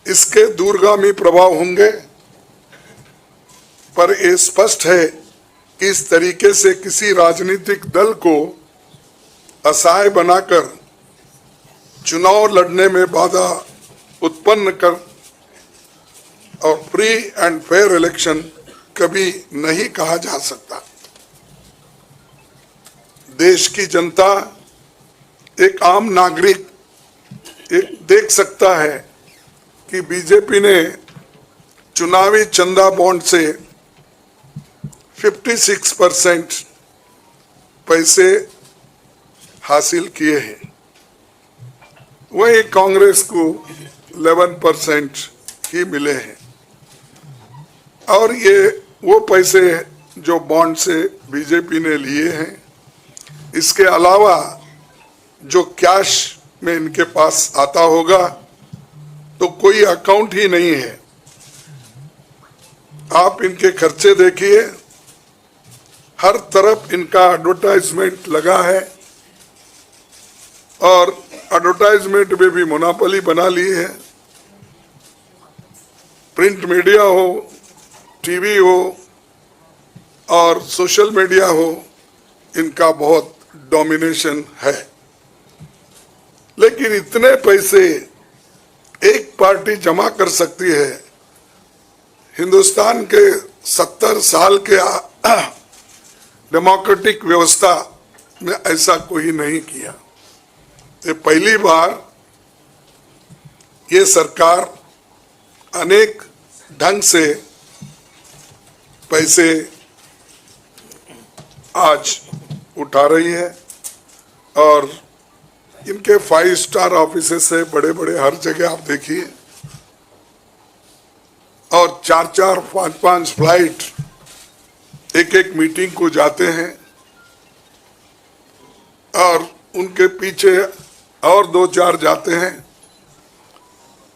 इसके दूरगामी प्रभाव होंगे, पर यह स्पष्ट है कि इस तरीके से किसी राजनीतिक दल को असहाय बनाकर चुनाव लड़ने में बाधा उत्पन्न कर और फ्री एंड फेयर इलेक्शन कभी नहीं कहा जा सकता। देश की जनता, एक आम नागरिक देख सकता है कि बीजेपी ने चुनावी चंदा बॉन्ड से 56% पैसे हासिल किए हैं, वहीं कांग्रेस को 11% ही मिले हैं। और ये वो पैसे जो बॉन्ड से बीजेपी ने लिए हैं, इसके अलावा जो कैश में इनके पास आता होगा तो कोई अकाउंट ही नहीं है। आप इनके खर्चे देखिए, हर तरफ इनका एडवर्टाइजमेंट लगा है और एडवर्टाइजमेंट में भी मोनोपोली बना ली है। प्रिंट मीडिया हो, टीवी हो और सोशल मीडिया हो, इनका बहुत डोमिनेशन है। लेकिन इतने पैसे एक पार्टी जमा कर सकती है, हिंदुस्तान के 70 साल के डेमोक्रेटिक व्यवस्था में ऐसा कोई नहीं किया। ये पहली बार ये सरकार अनेक ढंग से पैसे आज उठा रही है और इनके 5 स्टार ऑफिसेस से बड़े बड़े हर जगह आप देखिए, और 4-4, 5-5 फ्लाइट एक मीटिंग को जाते हैं और उनके पीछे और 2-4 जाते हैं।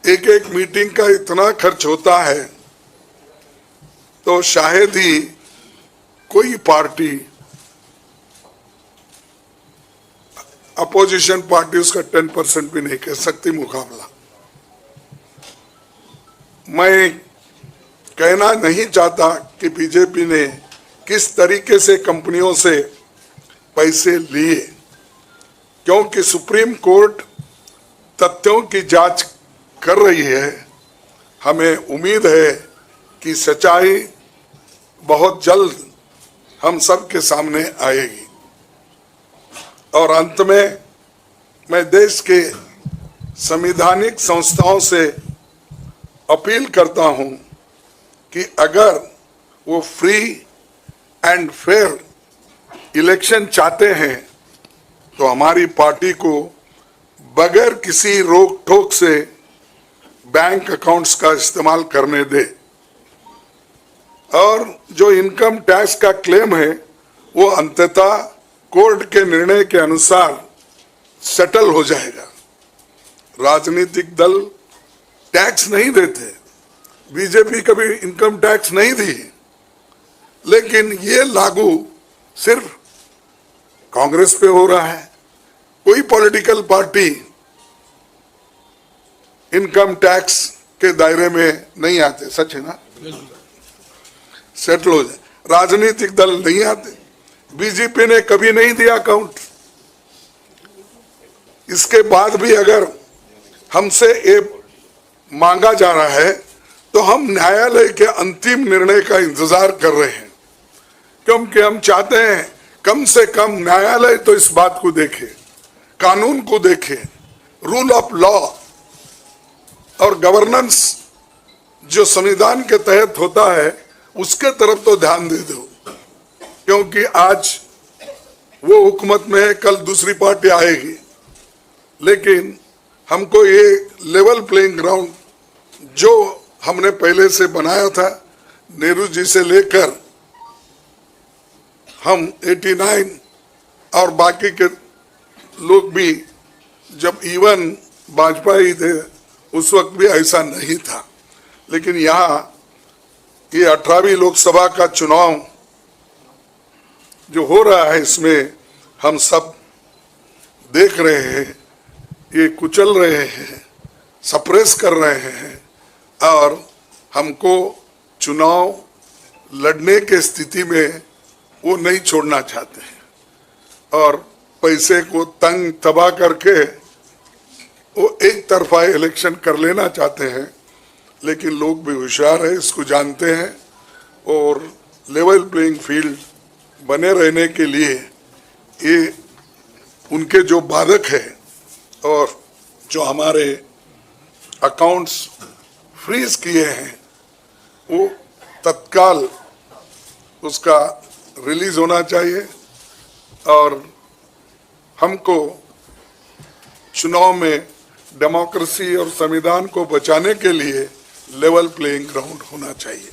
एक मीटिंग का इतना खर्च होता है तो शायद ही कोई पार्टी, अपोजिशन पार्टी उसका 10% भी नहीं कर सकती मुकाबला। मैं कहना नहीं चाहता कि बीजेपी ने किस तरीके से कंपनियों से पैसे लिए, क्योंकि सुप्रीम कोर्ट तथ्यों की जांच कर रही है। हमें उम्मीद है कि सच्चाई बहुत जल्द हम सब के सामने आएगी। और अंत में मैं देश के संवैधानिक संस्थाओं से अपील करता हूं कि अगर वो फ्री एंड फेयर इलेक्शन चाहते हैं तो हमारी पार्टी को बगैर किसी रोक टोक से बैंक अकाउंट्स का इस्तेमाल करने दे, और जो इनकम टैक्स का क्लेम है वो अंततः कोर्ट के निर्णय के अनुसार सेटल हो जाएगा। राजनीतिक दल टैक्स नहीं देते, बीजेपी कभी इनकम टैक्स नहीं दी, लेकिन ये लागू सिर्फ कांग्रेस पे हो रहा है। कोई पॉलिटिकल पार्टी इनकम टैक्स के दायरे में नहीं आते, सच है ना, सेटल हो जाए। राजनीतिक दल नहीं आते, बीजेपी ने कभी नहीं दिया अकाउंट। इसके बाद भी अगर हमसे ये मांगा जा रहा है तो हम न्यायालय के अंतिम निर्णय का इंतजार कर रहे हैं, क्योंकि हम चाहते हैं कम से कम न्यायालय तो इस बात को देखे, कानून को देखे, रूल ऑफ लॉ और गवर्नेंस जो संविधान के तहत होता है उसके तरफ तो ध्यान दे दो। क्योंकि आज वो हुकूमत में है, कल दूसरी पार्टी आएगी, लेकिन हमको ये लेवल प्लेइंग ग्राउंड जो हमने पहले से बनाया था, नेहरू जी से लेकर हम 89 और बाकी के लोग भी, जब इवन वाजपेयी थे उस वक्त भी ऐसा नहीं था। लेकिन यहाँ ये 18वीं लोकसभा का चुनाव जो हो रहा है, इसमें हम सब देख रहे हैं, ये कुचल रहे हैं, सप्रेस कर रहे हैं और हमको चुनाव लड़ने के स्थिति में वो नहीं छोड़ना चाहते हैं और पैसे को तंग तबाह करके वो एक तरफा इलेक्शन कर लेना चाहते हैं। लेकिन लोग भी होशियार है, इसको जानते हैं और लेवल प्लेइंग फील्ड बने रहने के लिए ये उनके जो बाधक है और जो हमारे अकाउंट्स फ्रीज किए हैं वो तत्काल उसका रिलीज होना चाहिए और हमको चुनाव में डेमोक्रेसी और संविधान को बचाने के लिए लेवल प्लेइंग ग्राउंड होना चाहिए।